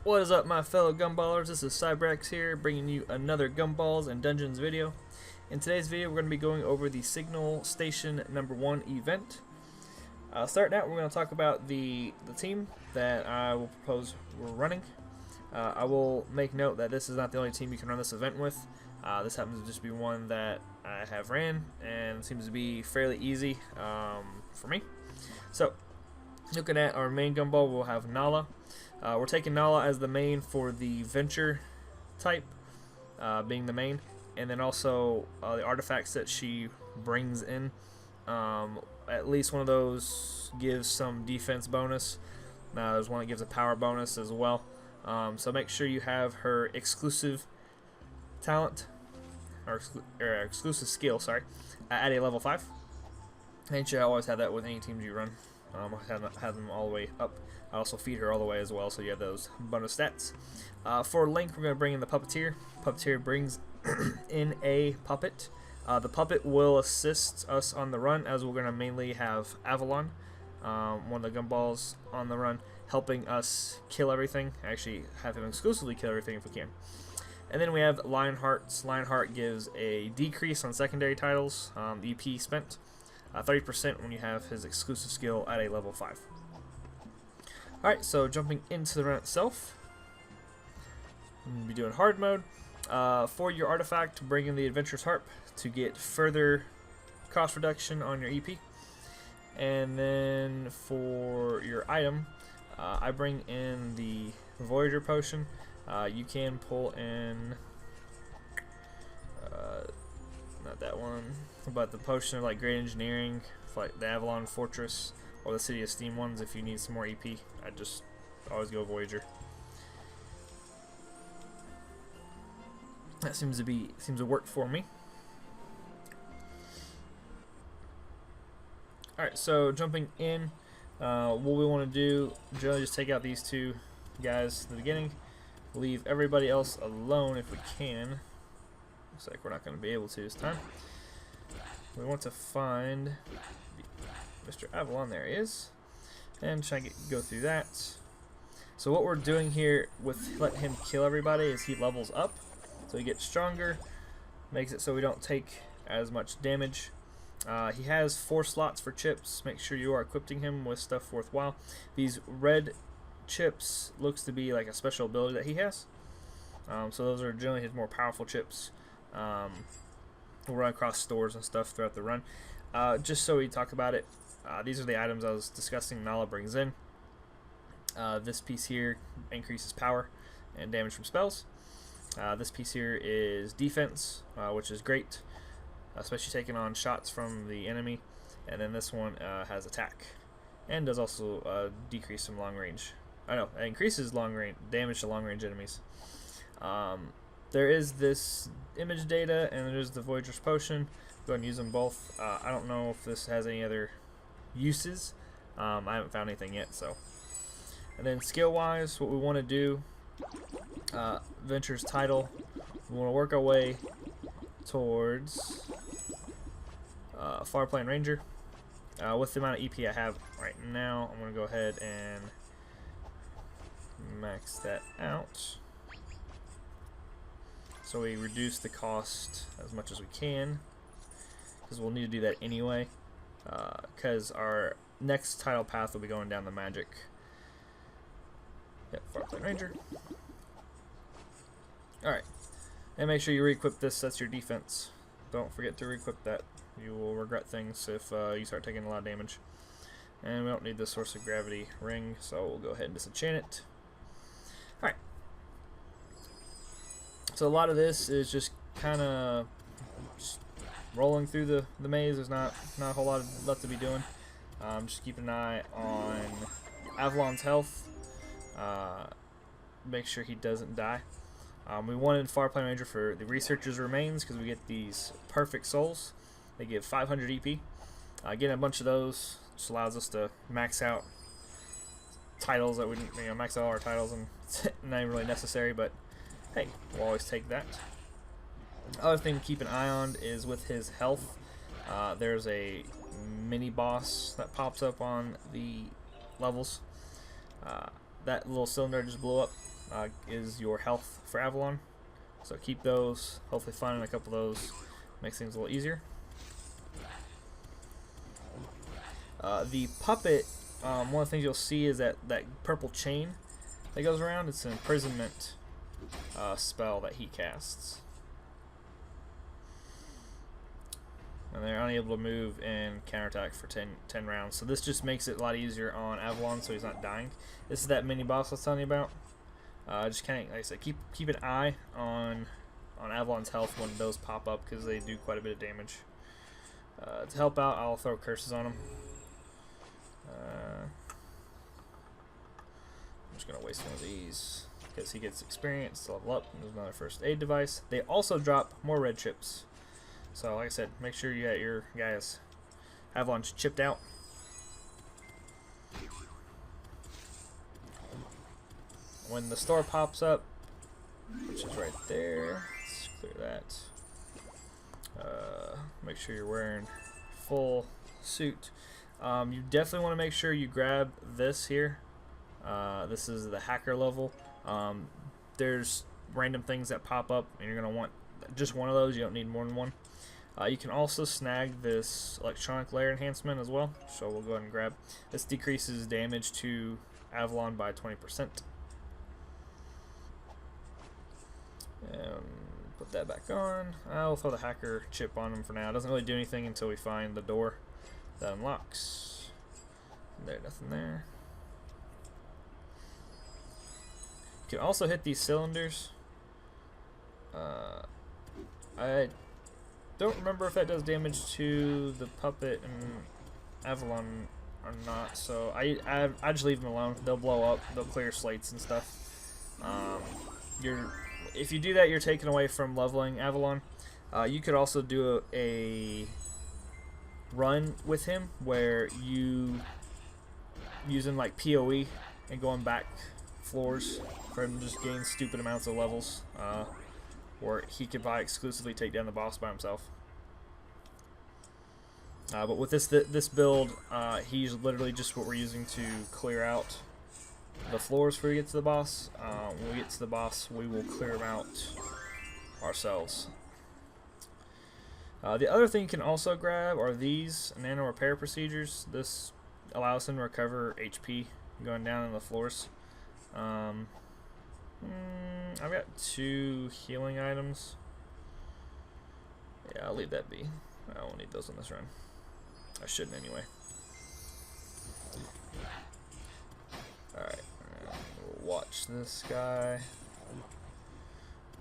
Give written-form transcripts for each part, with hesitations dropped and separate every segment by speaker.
Speaker 1: What is up, my fellow Gumballers? This is Cybrex here, bringing you another Gumballs and Dungeons video. In today's video, we're going to be going over the Signal Station #1 event. Starting out, we're going to talk about the team that I will propose we're running. I will make note that this is not the only team you can run this event with. This happens to just be one that I have ran, and seems to be fairly easy for me. So, looking at our main Gumball, we'll have Nala. We're taking Nala as the main for the Venture type, being the main, and then also the artifacts that she brings in. At least one of those gives some defense bonus. There's one that gives a power bonus as well. So make sure you have her exclusive talent, or exclusive skill, sorry, at a level 5. And you should always have that with any teams you run. Have them all the way up. I also feed her all the way as well, so you have those bonus stats. For Link, we're going to bring in the Puppeteer. Puppeteer brings in a puppet. The puppet will assist us on the run, as we're going to mainly have Avallon, one of the Gumballs, on the run, helping us kill everything. Actually, have him exclusively kill everything if we can. And then we have Lionheart. Lionheart gives a decrease on secondary titles, the EP spent. 30% when you have his exclusive skill at a level 5. Alright, so jumping into the run itself, I'm going to be doing hard mode. For your artifact, bring in the Adventurer's Harp to get further cost reduction on your EP. And then for your item, I bring in the Voyager potion. You can pull in, not that one, but the potion of like great engineering, for like the Avallon Fortress or the City of Steam ones if you need some more EP. I just always go Voyager. That seems to work for me. Alright, so jumping in, what we want to do, generally just take out these two guys at the beginning, leave everybody else alone if we can. Looks like we're not going to be able to this time. We want to find Mr. Avallon. There he is, and try to go through that. So what we're doing here with letting him kill everybody is he levels up, so he gets stronger, makes it so we don't take as much damage. He has 4 slots for chips. Make sure you are equipping him with stuff worthwhile. These red chips looks to be like a special ability that he has. So those are generally his more powerful chips. We'll run across stores and stuff throughout the run. Just so we talk about it, these are the items I was discussing Nala brings in. This piece here increases power and damage from spells. This piece here is defense, which is great, especially taking on shots from the enemy. And then this one has attack, and does also decrease some long range. I know, it increases long range damage to long range enemies. There is this image data, and there's the Voyager's potion. Go ahead and use them both. I don't know if this has any other uses. I haven't found anything yet. So, and then skill-wise, what we want to do, Venture's title. We want to work our way towards Farplane Ranger. With the amount of EP I have right now, I'm going to go ahead and max that out, so we reduce the cost as much as we can, because we'll need to do that anyway, because our next title path will be going down the Magic. Yep, Farplane Ranger. Alright, and make sure you re-equip this. That's your defense. Don't forget to re-equip that. You will regret things if you start taking a lot of damage. And we don't need the Source of Gravity ring, so we'll go ahead and disenchant it. Alright. So a lot of this is just kind of rolling through the maze. There's not a whole lot left to be doing. Just keep an eye on Avallon's health. Make sure he doesn't die. We wanted Farplane Ranger for the Researcher's Remains, because we get these perfect souls. They give 500 EP. Getting a bunch of those just allows us to max out titles that we didn't, max out all our titles, and it's not even really necessary, but hey, we'll always take that. Other thing to keep an eye on is with his health. There's a mini boss that pops up on the levels. That little cylinder just blew up. is your health for Avallon. So keep those. Hopefully finding a couple of those makes things a little easier. The puppet, one of the things you'll see is that purple chain that goes around. It's an imprisonment spell that he casts. And they're unable to move and counterattack for 10 rounds. So this just makes it a lot easier on Avallon so he's not dying. This is that mini boss I was telling you about. Just kind of, like I said, keep an eye on Avallon's health when those pop up because they do quite a bit of damage. To help out, I'll throw curses on him. I'm just going to waste one of these because he gets experience to level up. There's another first aid device. They also drop more red chips. So like I said, make sure you got your guys Avallon's chipped out. When the store pops up, which is right there, let's clear that. Make sure you're wearing full suit. You definitely want to make sure you grab this here. This is the hacker level. There's random things that pop up, and you're going to want just one of those. You don't need more than one. You can also snag this electronic layer enhancement as well, so we'll go ahead and grab. This decreases damage to Avallon by 20%. And put that back on. I'll throw the hacker chip on him for now. It doesn't really do anything until we find the door that unlocks. There's nothing there. You can also hit these cylinders. I don't remember if that does damage to the puppet and Avallon or not, so I just leave them alone. They'll blow up, they'll clear slates and stuff. If you do that, you're taking away from leveling Avallon. You could also do a run with him where you using like PoE and going back floors for him to just gain stupid amounts of levels. Or he could probably exclusively take down the boss by himself. But with this build, he's literally just what we're using to clear out the floors before we get to the boss. When we get to the boss, we will clear them out ourselves. The other thing you can also grab are these nano repair procedures. This allows him to recover HP going down on the floors. I've got 2 healing items. Yeah, I'll leave that be. I won't need those on this run. I shouldn't anyway. Alright, we'll watch this guy.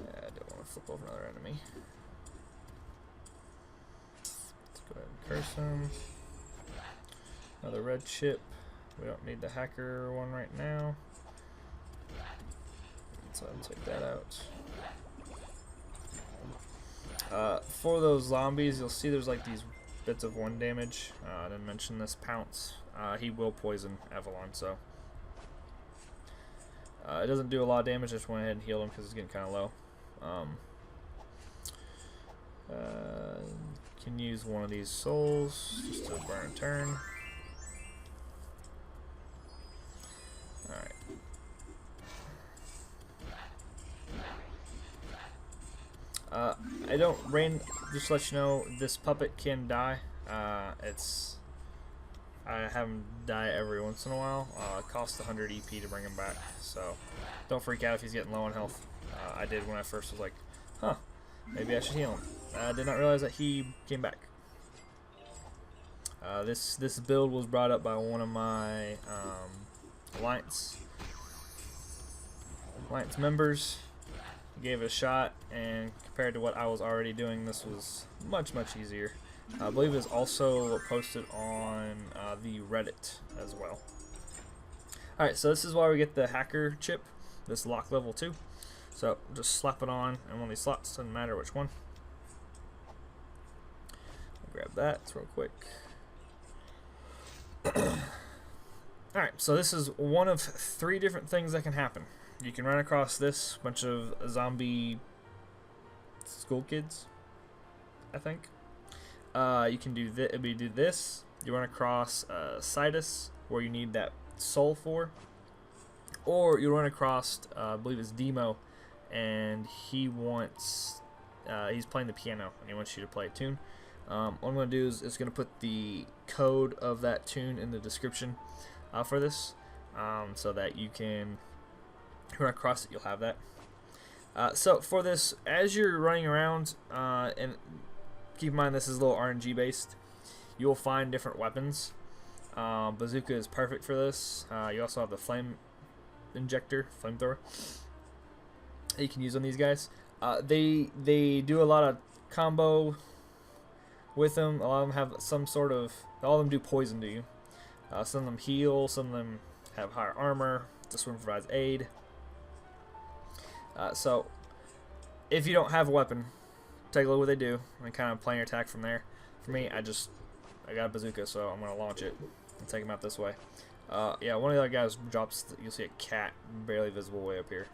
Speaker 1: Yeah, I don't want to flip over another enemy. Let's go ahead and curse him. Another red chip. We don't need the hacker one right now. So I'll take that out. For those zombies, you'll see there's like these bits of 1 damage. I didn't mention this pounce. He will poison Avallon, so it doesn't do a lot of damage. I just went ahead and healed him because it's getting kind of low. Can use one of these souls just to burn a turn. Alright. I don't just to let you know, this puppet can die. I have him die every once in a while. It costs 100 EP to bring him back, so don't freak out if he's getting low on health. I did when I first was like, huh, maybe I should heal him. I did not realize that he came back. This build was brought up by one of my Alliance members. He gave it a shot, and compared to what I was already doing, this was much easier. I believe it was also posted on the Reddit as well. Alright, so this is why we get the hacker chip, this lock level 2. So just slap it on in one of these slots, doesn't matter which one. I'll grab that real quick. Alright, so this is one of 3 different things that can happen. You can run across this bunch of zombie school kids, I think. You can do this. You run across Sidus, where you need that soul for. Or you'll run across, I believe it's Demo, and he wants, he's playing the piano, and he wants you to play a tune. What I'm going to do is going to put the code of that tune in the description for this, so that you can run across it, you'll have that. So for this, as you're running around, and keep in mind this is a little RNG based, you'll find different weapons. Bazooka is perfect for this. You also have the flame injector, flamethrower, that you can use on these guys. They do a lot of combo with them. A lot of them have some sort of, all of them do poison to you. Some of them heal, some of them have higher armor. This one provides aid. So if you don't have a weapon, take a look at what they do and kind of plan your attack from there. For me, I got a bazooka, so I'm gonna launch it and take him out this way. Yeah, one of the other guys drops, you'll see a cat barely visible way up here.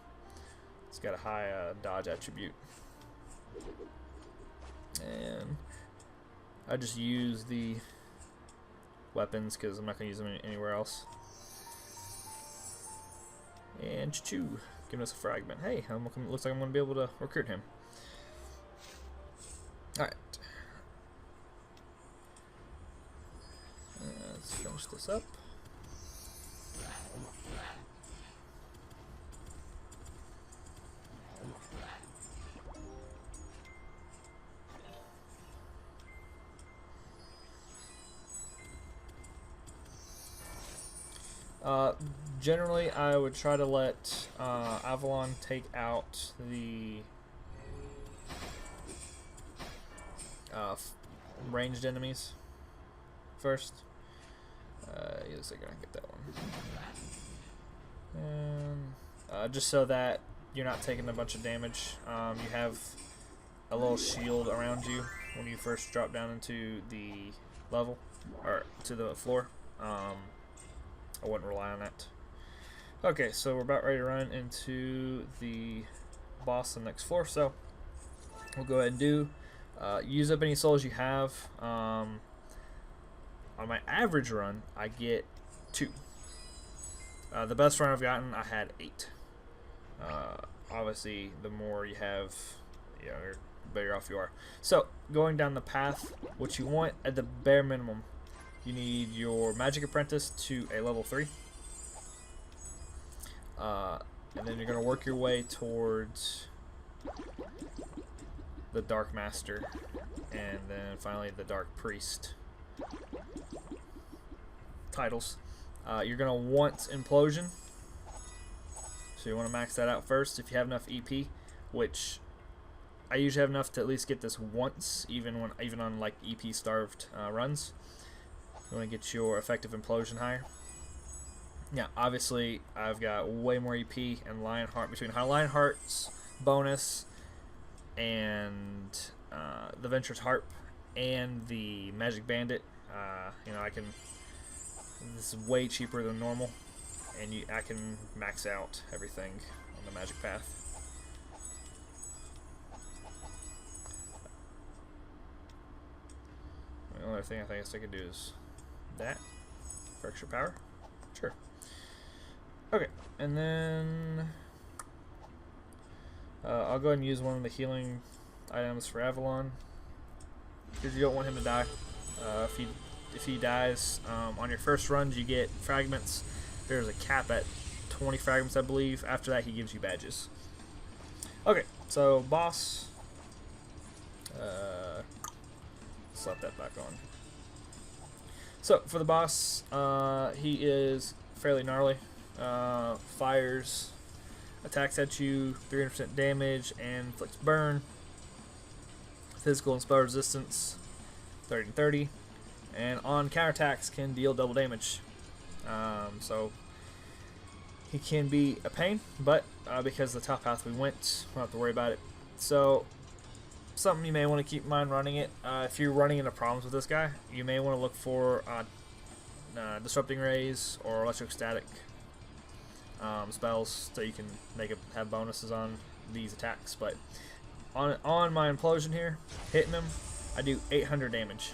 Speaker 1: It's got a high dodge attribute. And I just use the weapons because I'm not going to use them anywhere else. And choo, giving us a fragment. Hey, looks like I'm going to be able to recruit him. Alright. Let's finish this up. Generally, I would try to let Avallon take out the ranged enemies first. Give a second, I can get that one. And just so that you're not taking a bunch of damage, you have a little shield around you when you first drop down into the level, or to the floor. I wouldn't rely on that. Okay, so we're about ready to run into the boss on the next floor, so we'll go ahead and do. Use up any souls you have. On my average run, I get 2. The best run I've gotten, I had 8. Obviously, the more you have, the better off you are. So, going down the path, what you want at the bare minimum, you need your Magic Apprentice to a level 3. And then you're going to work your way towards the Dark Master, and then finally the Dark Priest titles. You're going to want Implosion, so you want to max that out first if you have enough EP, which I usually have enough to at least get this once, even on like EP starved runs. You want to get your effective Implosion higher. Yeah, obviously I've got way more EP and Lionheart. Between Lionheart's bonus and the Venture's Harp and the Magic Bandit, I can. This is way cheaper than normal, and I can max out everything on the Magic Path. The only other thing I guess I could do is that for extra power. Sure. Okay, and then I'll go ahead and use one of the healing items for Avallon, because you don't want him to die. If he dies on your first runs, you get fragments. There's a cap at 20 fragments, I believe. After that, he gives you badges. Okay, so boss. Slap that back on. So for the boss, he is fairly gnarly. Fires, attacks at you, 300% damage, and inflicts burn. Physical and spell resistance, 30 and 30. And on counterattacks can deal double damage. So he can be a pain, but because of the top path we went, we don't have to worry about it. So something you may want to keep in mind running it. If you're running into problems with this guy, you may want to look for disrupting rays or electrostatic spells, so you can have bonuses on these attacks. But on my implosion here, hitting him, I do 800 damage.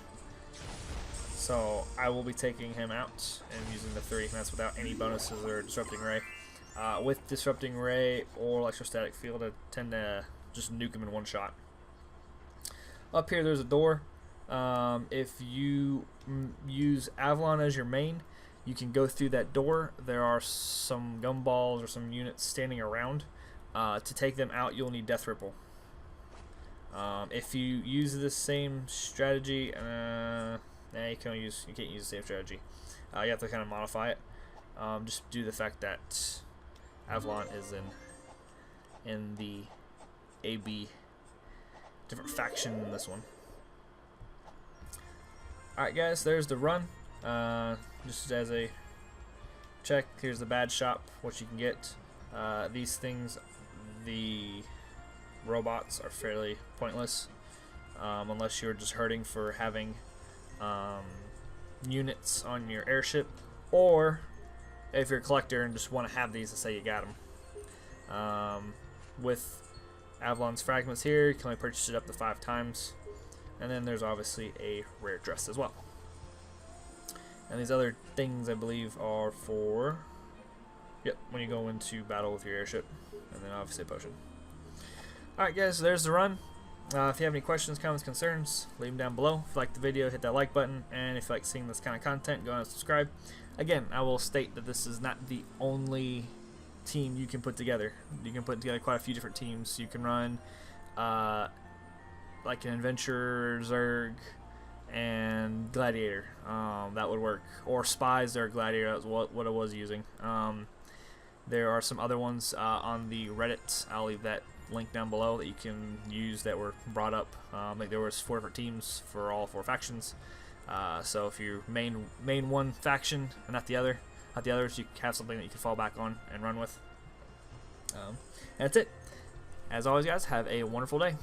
Speaker 1: So I will be taking him out and using the 3, and that's without any bonuses or disrupting ray. with Disrupting Ray or Electrostatic Field, I tend to just nuke them in one shot. Up here there's a door. If you use Avallon as your main, you can go through that door. There are some Gumballs or some units standing around. To take them out, you'll need Death Ripple. If you use the same strategy, you can't use the same strategy. You have to kind of modify it. Just due to the fact that Avallon is in the AB different faction than this one. Alright guys, there's the run. Just as a check, here's the badge shop, what you can get. These things, the robots, are fairly pointless unless you're just hurting for having units on your airship, or if you're a collector and just want to have these to say you got them. With Avallon's fragments here, you can only purchase it up to 5 times, and then there's obviously a rare dress as well. And these other things I believe are for, when you go into battle with your airship, and then obviously a potion. Alright guys, so there's the run. If you have any questions, comments, concerns, leave them down below. If you like the video, hit that like button, and if you like seeing this kind of content, go ahead and subscribe. Again, I will state that this is not the only team you can put together. You can put together quite a few different teams. You can run like an Adventurer, Zerg, and Gladiator. That would work. Or Spies or Gladiator, that's what I was using. There are some other ones on the Reddit. I'll leave that link down below that you can use that were brought up. Like there was 4 different teams for all 4 factions. So if you main one faction and not the others, you have something that you can fall back on and run with. And that's it. As always, guys, have a wonderful day.